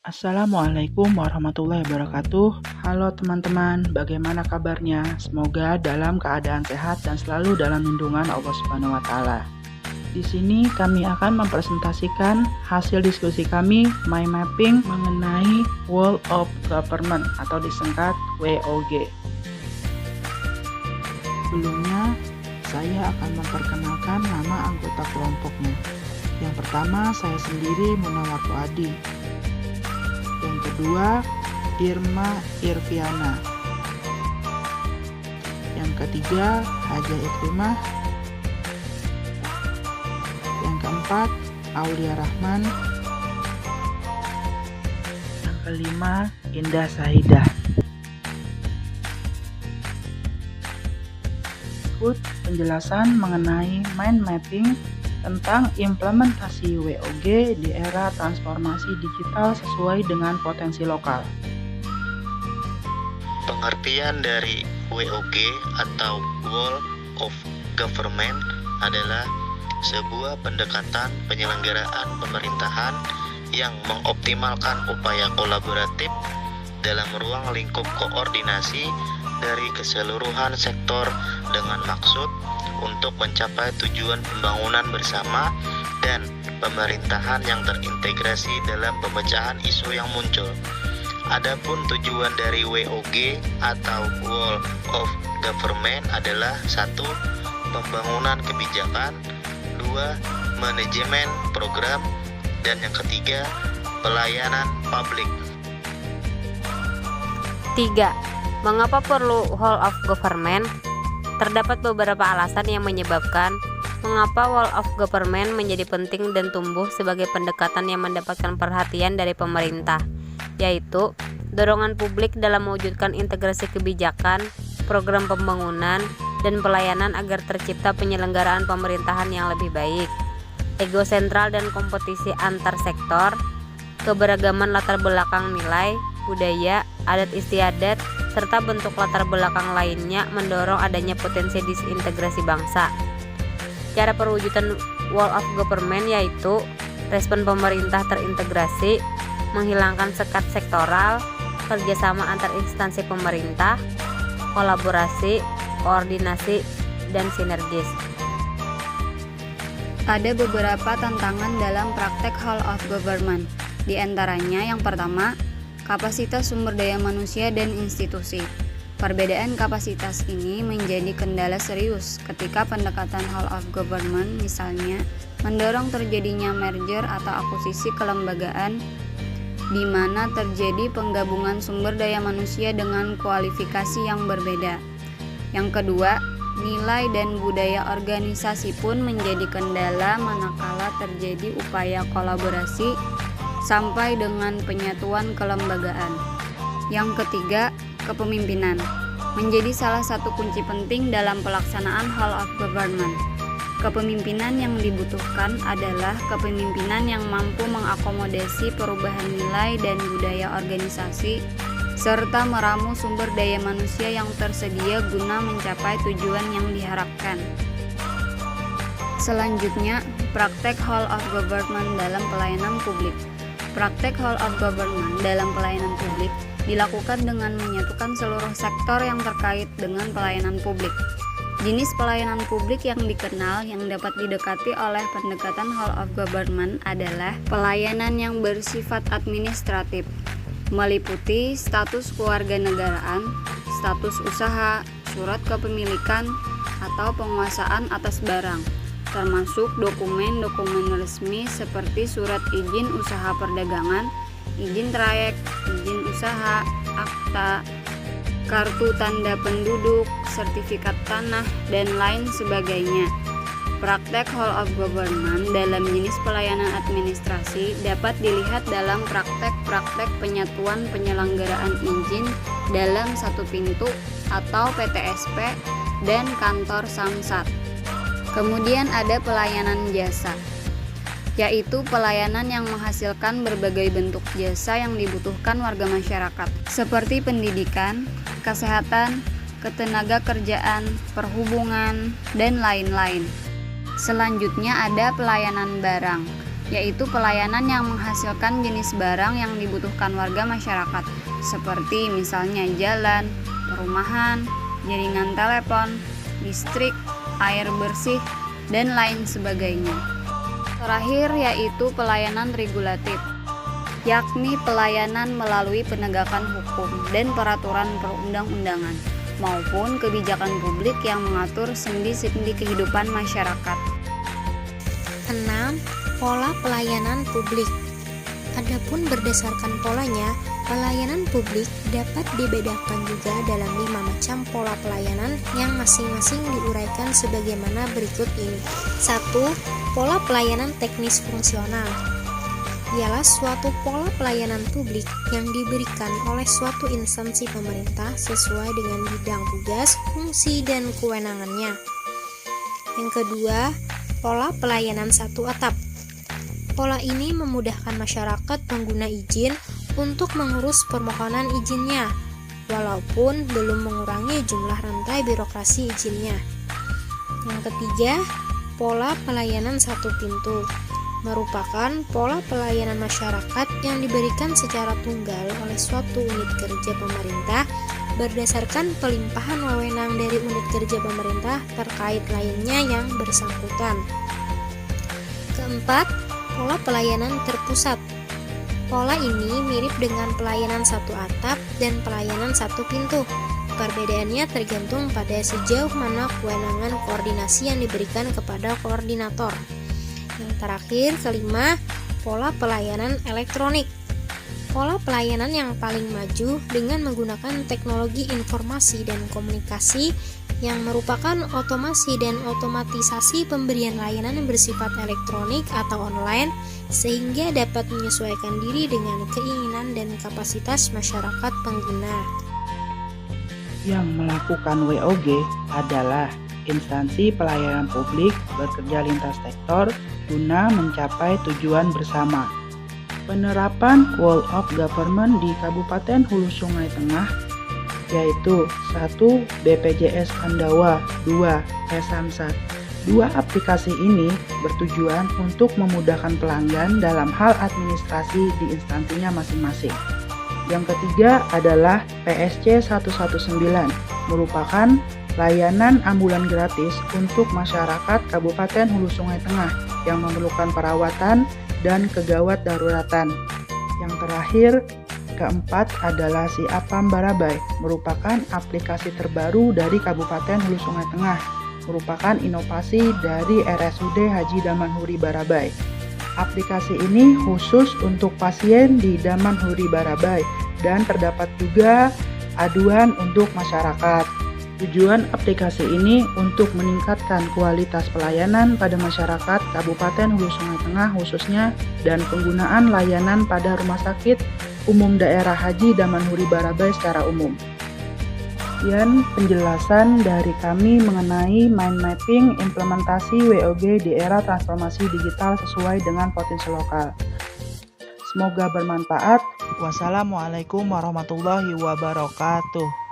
Assalamualaikum warahmatullahi wabarakatuh. Halo teman-teman, bagaimana kabarnya? Semoga dalam keadaan sehat dan selalu dalam lindungan Allah Subhanahu wa taala. Di sini kami akan mempresentasikan hasil diskusi kami mind mapping mengenai World of Government atau disingkat WOG. Sebelumnya, saya akan memperkenalkan nama anggota kelompoknya. Yang pertama, saya sendiri Munawar Fuadi. Yang kedua, Irma Irviana. Yang ketiga, Haja Ikrimah. Yang keempat, Aulia Rahman. Yang kelima, Indah Sahidah. Berikut penjelasan mengenai mind mapping tentang implementasi WOG di era transformasi digital sesuai dengan potensi lokal. Pengertian dari WOG atau World of Government adalah sebuah pendekatan penyelenggaraan pemerintahan yang mengoptimalkan upaya kolaboratif dalam ruang lingkup koordinasi dari keseluruhan sektor dengan maksud untuk mencapai tujuan pembangunan bersama dan pemerintahan yang terintegrasi dalam pemecahan isu yang muncul. Adapun tujuan dari WOG atau World of Government adalah 1. Pembangunan kebijakan, 2. Manajemen program, dan yang ketiga pelayanan publik. 3. Mengapa perlu Whole of Government? Terdapat beberapa alasan yang menyebabkan mengapa Whole of Government menjadi penting dan tumbuh sebagai pendekatan yang mendapatkan perhatian dari pemerintah, yaitu dorongan publik dalam mewujudkan integrasi kebijakan, program pembangunan, dan pelayanan agar tercipta penyelenggaraan pemerintahan yang lebih baik, ego sentral dan kompetisi antar sektor, keberagaman latar belakang nilai, budaya, adat istiadat, serta bentuk latar belakang lainnya mendorong adanya potensi disintegrasi bangsa. Cara perwujudan Whole of Government yaitu respon pemerintah terintegrasi, menghilangkan sekat sektoral, kerjasama antar instansi pemerintah, kolaborasi, koordinasi, dan sinergis. Ada beberapa tantangan dalam praktek Whole of Government. Di antaranya yang pertama, kapasitas sumber daya manusia dan institusi. Perbedaan kapasitas ini menjadi kendala serius ketika pendekatan Whole of Government misalnya mendorong terjadinya merger atau akuisisi kelembagaan di mana terjadi penggabungan sumber daya manusia dengan kualifikasi yang berbeda. Yang kedua, nilai dan budaya organisasi pun menjadi kendala manakala terjadi upaya kolaborasi sampai dengan penyatuan kelembagaan. Yang ketiga, kepemimpinan menjadi salah satu kunci penting dalam pelaksanaan Whole of Government. Kepemimpinan yang dibutuhkan adalah kepemimpinan yang mampu mengakomodasi perubahan nilai dan budaya organisasi serta meramu sumber daya manusia yang tersedia guna mencapai tujuan yang diharapkan. Selanjutnya, praktek Whole of Government dalam pelayanan publik. Praktek Whole of Government dalam pelayanan publik dilakukan dengan menyatukan seluruh sektor yang terkait dengan pelayanan publik. Jenis pelayanan publik yang dikenal yang dapat didekati oleh pendekatan Whole of Government adalah pelayanan yang bersifat administratif, meliputi status kewarganegaraan, status usaha, surat kepemilikan, atau penguasaan atas barang, termasuk dokumen-dokumen resmi seperti surat izin usaha perdagangan, izin trayek, izin usaha, akta, kartu tanda penduduk, sertifikat tanah, dan lain sebagainya. Praktek Whole of Government dalam jenis pelayanan administrasi dapat dilihat dalam praktek-praktek penyatuan penyelenggaraan izin dalam satu pintu atau PTSP dan kantor Samsat. Kemudian ada pelayanan jasa, yaitu pelayanan yang menghasilkan berbagai bentuk jasa yang dibutuhkan warga masyarakat, seperti pendidikan, kesehatan, ketenaga kerjaan, perhubungan, dan lain-lain. Selanjutnya ada pelayanan barang. yaitu pelayanan yang menghasilkan jenis barang yang dibutuhkan warga masyarakat, seperti misalnya jalan, perumahan, jaringan telepon, listrik, air bersih, dan lain sebagainya. Terakhir yaitu pelayanan regulatif, yakni pelayanan melalui penegakan hukum dan peraturan perundang-undangan maupun kebijakan publik yang mengatur sendi-sendi kehidupan masyarakat. 6. Pola pelayanan publik. Adapun berdasarkan polanya, pelayanan publik dapat dibedakan juga dalam 5 macam pola pelayanan yang masing-masing diuraikan sebagaimana berikut ini. 1. Pola pelayanan teknis fungsional ialah suatu pola pelayanan publik yang diberikan oleh suatu instansi pemerintah sesuai dengan bidang tugas, fungsi, dan kewenangannya. Yang kedua, pola pelayanan satu atap. Pola ini memudahkan masyarakat pengguna izin untuk mengurus permohonan izinnya, walaupun belum mengurangi jumlah rantai birokrasi izinnya. Yang ketiga, pola pelayanan satu pintu merupakan pola pelayanan masyarakat yang diberikan secara tunggal oleh suatu unit kerja pemerintah berdasarkan pelimpahan wewenang dari unit kerja pemerintah terkait lainnya yang bersangkutan. Keempat, pola pelayanan terpusat. Pola ini mirip dengan pelayanan satu atap dan pelayanan satu pintu. Perbedaannya tergantung pada sejauh mana kewenangan koordinasi yang diberikan kepada koordinator. Yang terakhir, kelima, pola pelayanan elektronik. Pola pelayanan yang paling maju dengan menggunakan teknologi informasi dan komunikasi yang merupakan otomasi dan otomatisasi pemberian layanan yang bersifat elektronik atau online sehingga dapat menyesuaikan diri dengan keinginan dan kapasitas masyarakat pengguna. Yang melakukan WOG adalah instansi pelayanan publik bekerja lintas sektor guna mencapai tujuan bersama. Penerapan Whole of Government di Kabupaten Hulu Sungai Tengah yaitu 1. BPJS Pandawa, 2. e-Samsat. Dua aplikasi ini bertujuan untuk memudahkan pelanggan dalam hal administrasi di instansinya masing-masing. Yang ketiga adalah PSC 119, merupakan layanan ambulan gratis untuk masyarakat Kabupaten Hulu Sungai Tengah yang memerlukan perawatan dan kegawat daruratan. Yang terakhir, keempat adalah Siapam Barabai, merupakan aplikasi terbaru dari Kabupaten Hulu Sungai Tengah, merupakan inovasi dari RSUD Haji Damanhuri Barabai. Aplikasi ini khusus untuk pasien di Damanhuri Barabai dan terdapat juga aduan untuk masyarakat. Tujuan aplikasi ini untuk meningkatkan kualitas pelayanan pada masyarakat Kabupaten Hulu Sungai Tengah khususnya dan penggunaan layanan pada Rumah Sakit Umum Daerah Haji Damanhuri Barabai secara umum. Sekian penjelasan dari kami mengenai mind mapping implementasi WOG di era transformasi digital sesuai dengan potensi lokal. Semoga bermanfaat. Wassalamualaikum warahmatullahi wabarakatuh.